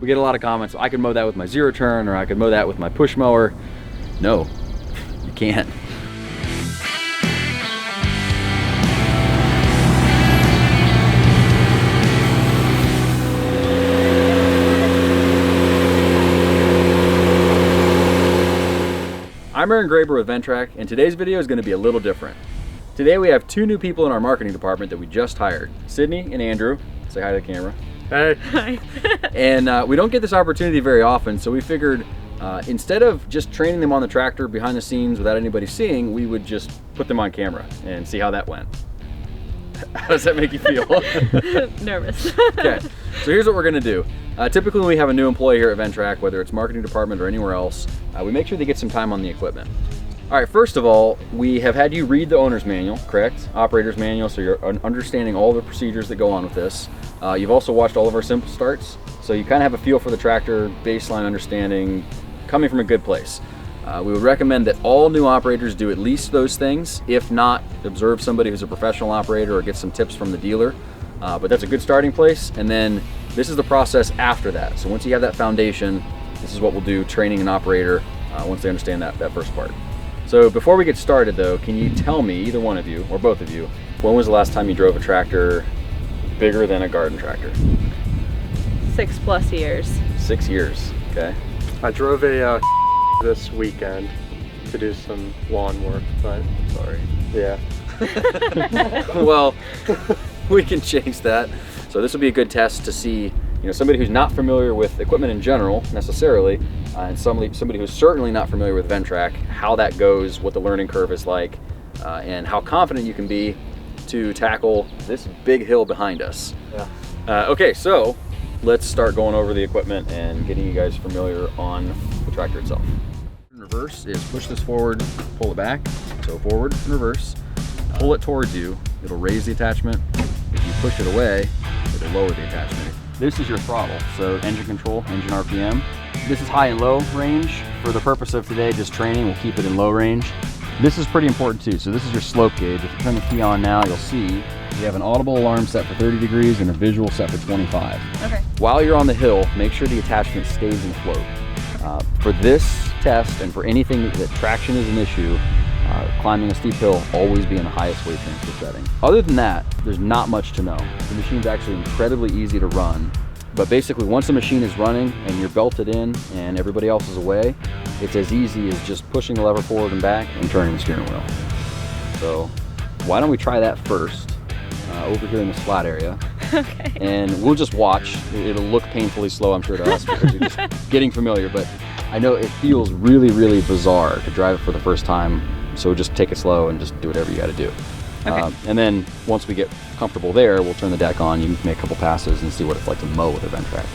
We get a lot of comments, I could mow that with my zero turn, or I could mow that with my push mower. No, you can't. I'm Aaron Graber with Ventrac, and today's video is going to be a little different. Today we have two new people in our marketing department that we just hired, Sidney and Andrew. Say hi to the camera. Hey. Hi. And we don't get this opportunity very often, so we figured instead of just training them on the tractor behind the scenes without anybody seeing, we would just put them on camera and see how that went. How does that make you feel? Nervous. Okay, so here's what we're gonna do. Typically when we have a new employee here at Ventrac, whether it's marketing department or anywhere else, we make sure they get some time on the equipment. All right, first of all, we have had you read the owner's manual, correct? Operator's manual, so you're understanding all the procedures that go on with this. You've also watched all of our simple starts, so you kind of have a feel for the tractor, baseline understanding, coming from a good place. We would recommend that all new operators do at least those things. If not, observe somebody who's a professional operator or get some tips from the dealer. But that's a good starting place. And then this is the process after that. So once you have that foundation, this is what we'll do, training an operator once they understand that first part. So before we get started though, can you tell me, either one of you, or both of you, when was the last time you drove a tractor bigger than a garden tractor? 6+ years. 6 years, okay. I drove a this weekend to do some lawn work, but Sorry. yeah. Well, we can change that. So this will be a good test to see, somebody who's not familiar with equipment in general necessarily, and somebody who's certainly not familiar with Ventrac, how that goes, what the learning curve is like, and how confident you can be to tackle this big hill behind us. Yeah. Okay, so let's start going over the equipment and getting you guys familiar on the tractor itself. In reverse is push this forward, pull it back. So forward and reverse. Pull it towards you, it'll raise the attachment. If you push it away, it'll lower the attachment. This is your throttle, so engine control, engine RPM. This is high and low range. For the purpose of today, just training, we'll keep it in low range. This is pretty important too. So this is your slope gauge. If you turn the key on now, you'll see we have an audible alarm set for 30 degrees and a visual set for 25. Okay. While you're on the hill, make sure the attachment stays in float. For this test and for anything that traction is an issue, climbing a steep hill, always be in the highest weight transfer setting. Other than that, there's not much to know. The machine's actually incredibly easy to run, but basically once the machine is running and you're belted in and everybody else is away, it's as easy as just pushing the lever forward and back and turning the steering wheel. So why don't we try that first, over here in this flat area. Okay. And we'll just watch. It'll look painfully slow, I'm sure, to us because you're just getting familiar, but I know it feels really, really bizarre to drive it for the first time. So just take it slow and just do whatever you got to do. Okay. And then once we get comfortable there, we'll turn the deck on. You can make a couple passes and see what it's like to mow with a Ventrac.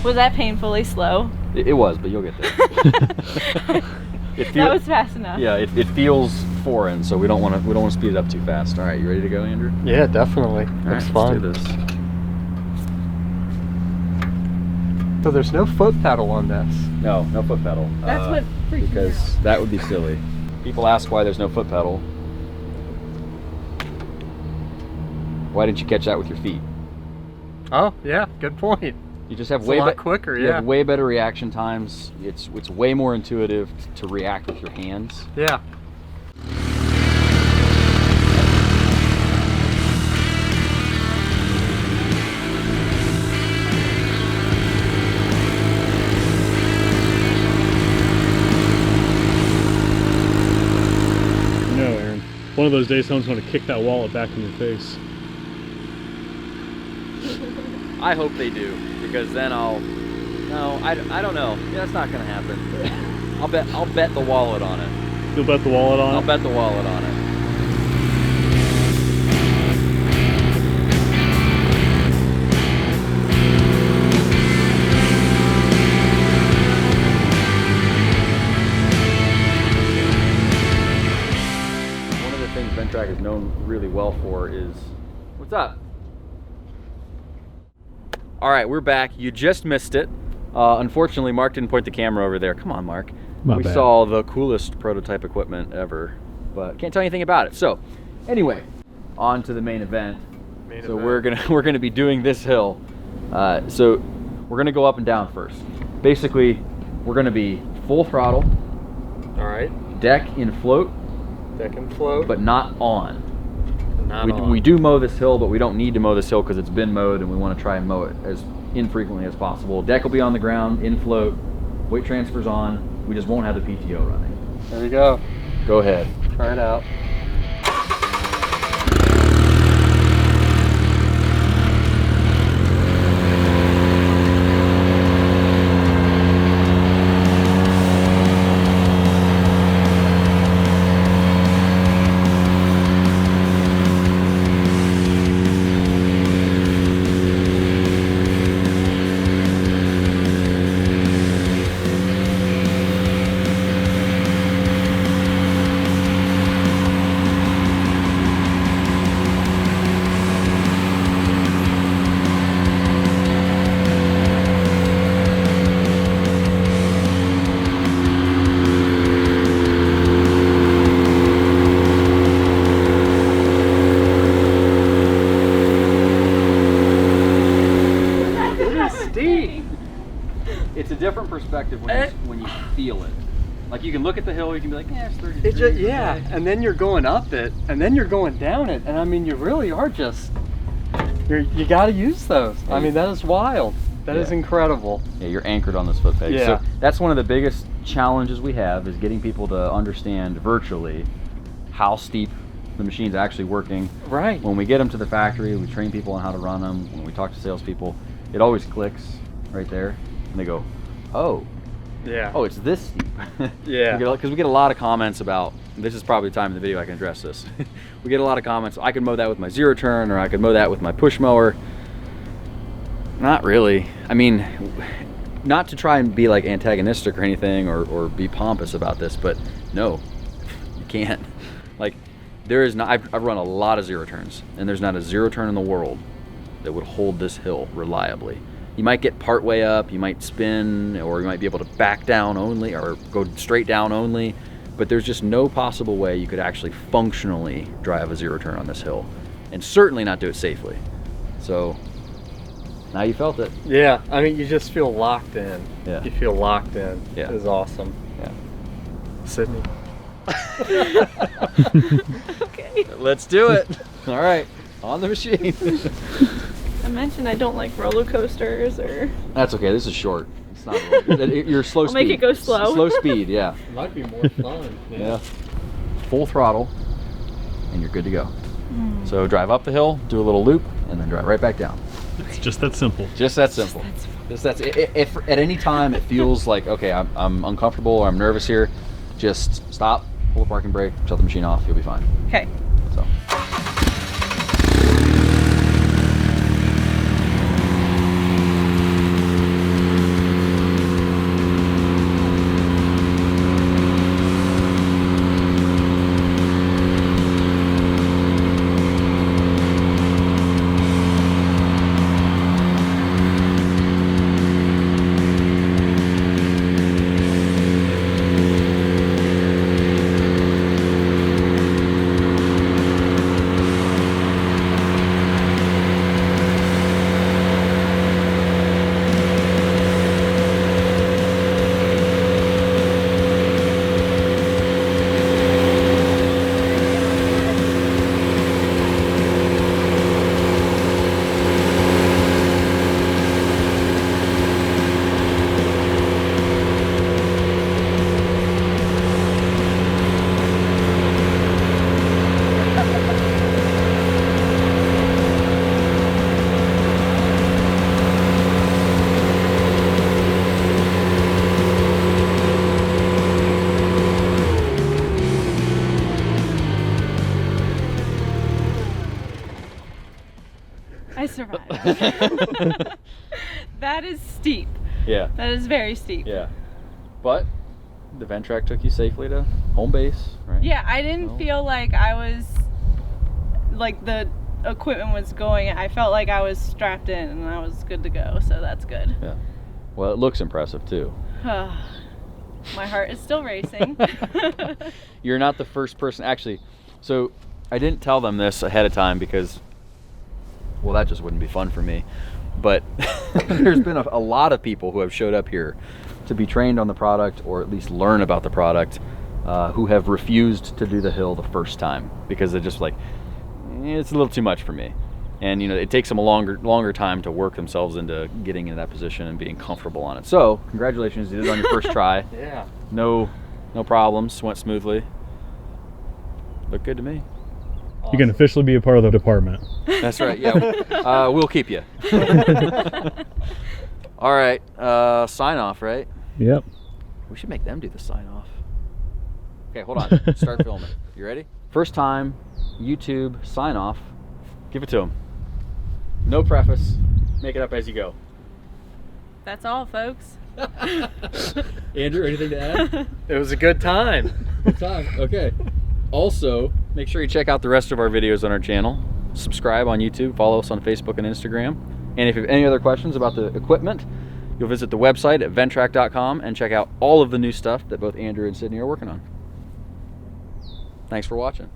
Was that painfully slow? It was, but you'll get there. That was fast enough. Yeah, it feels foreign, so we don't want to speed it up too fast. All right, you ready to go, Andrew? Yeah, definitely. All Looks right, fun. let's do this. So there's no foot pedal on this. No foot pedal. That's what freaks me out. Because that would be silly. People ask why there's no foot pedal. Why didn't you catch that with your feet? Oh, yeah, good point. You just have It's way a lot quicker, You yeah. have way better reaction times. It's way more intuitive to react with your hands. Yeah. No, Aaron. One of those days someone's going to kick that wallet back in your face. I hope they do, because then no, I don't know. Yeah, that's not gonna happen. I'll bet the wallet on it. You'll bet the wallet on I'll it? bet the wallet on it. One of the things Ventrac is known really well for is, what's up? All right, we're back. You just missed it. Unfortunately, Mark didn't point the camera over there. Come on, Mark. My We bad. saw the coolest prototype equipment ever, but can't tell you anything about it. So, anyway, on to the main event. We're gonna be doing this hill. So we're gonna go up and down first. Basically, we're gonna be full throttle, All right. deck in float, Deck and float. but not on. not We, on. we do mow this hill, but we don't need to mow this hill because it's been mowed, and we want to try and mow it as infrequently as possible. Deck will be on the ground, in float, weight transfer's on. We just won't have the PTO running. There we go. Go ahead. Try it out. It's a different perspective when you feel it. Like you can look at the hill, you can be like, yeah, it's 30 degrees. Yeah, and then you're going up it, and then you're going down it, and I mean, you really are just, you got to use those. I mean, that is wild. That is incredible. Yeah, you're anchored on this foot peg. Yeah. So that's one of the biggest challenges we have is getting people to understand virtually how steep the machine's actually working. Right. When we get them to the factory, we train people on how to run them. When we talk to salespeople, it always clicks right there, and they go, "Oh, Yeah. oh, it's this steep." Yeah. Because we get a lot of comments about. This is probably the time in the video I can address this. We get a lot of comments. I could mow that with my zero turn, or I could mow that with my push mower. Not really. I mean, not to try and be like antagonistic or anything, or be pompous about this, but no, you can't. Like, there is not. I've run a lot of zero turns, and there's not a zero turn in the world that would hold this hill reliably. You might get part way up, you might spin, or you might be able to back down only, or go straight down only, but there's just no possible way you could actually functionally drive a zero turn on this hill, and certainly not do it safely. So now you felt it. Yeah, I mean, you just feel locked in. Yeah. You feel locked in. Yeah. It is awesome. Yeah. Sydney. Okay. Let's do it. All right, on the machine. I mentioned I don't like roller coasters or. That's okay. This is short. It's not. You're slow I'll speed. make it go slow. Slow speed. Yeah. Might be more fun. Yeah. Full throttle, and you're good to go. So drive up the hill, do a little loop, and then drive right back down. It's just that simple. Just that simple. Just that's. If at any time it feels like okay, I'm uncomfortable or I'm nervous here, just stop, pull the parking brake, shut the machine off. You'll be fine. Okay. So. survived. That is steep. Yeah. That is very steep. Yeah. But the Ventrac took you safely to home base, right? Yeah, I didn't No. feel like I was, like the equipment was going. I felt like I was strapped in and I was good to go, so that's good. Yeah. Well, it looks impressive too. My heart is still racing. You're not the first person, actually. So I didn't tell them this ahead of time because, well, that just wouldn't be fun for me. But there's been a lot of people who have showed up here to be trained on the product or at least learn about the product who have refused to do the hill the first time because they're just like, it's a little too much for me. And you know, it takes them a longer time to work themselves into getting in that position and being comfortable on it. So congratulations, you did it on your first try. Yeah. No problems, went smoothly. Looked good to me. You can officially be a part of the department. That's right, yeah. We'll keep you. All right, sign off, right? Yep. We should make them do the sign off. Okay, hold on. Start filming. You ready? First time, YouTube sign off. Give it to them. No preface. Make it up as you go. That's all, folks. Andrew, anything to add? It was a good time. Good time. Okay. Also, make sure you check out the rest of our videos on our channel. Subscribe on YouTube. Follow us on Facebook and Instagram. And if you have any other questions about the equipment, you'll visit the website at ventrac.com and check out all of the new stuff that both Andrew and Sidney are working on. Thanks for watching.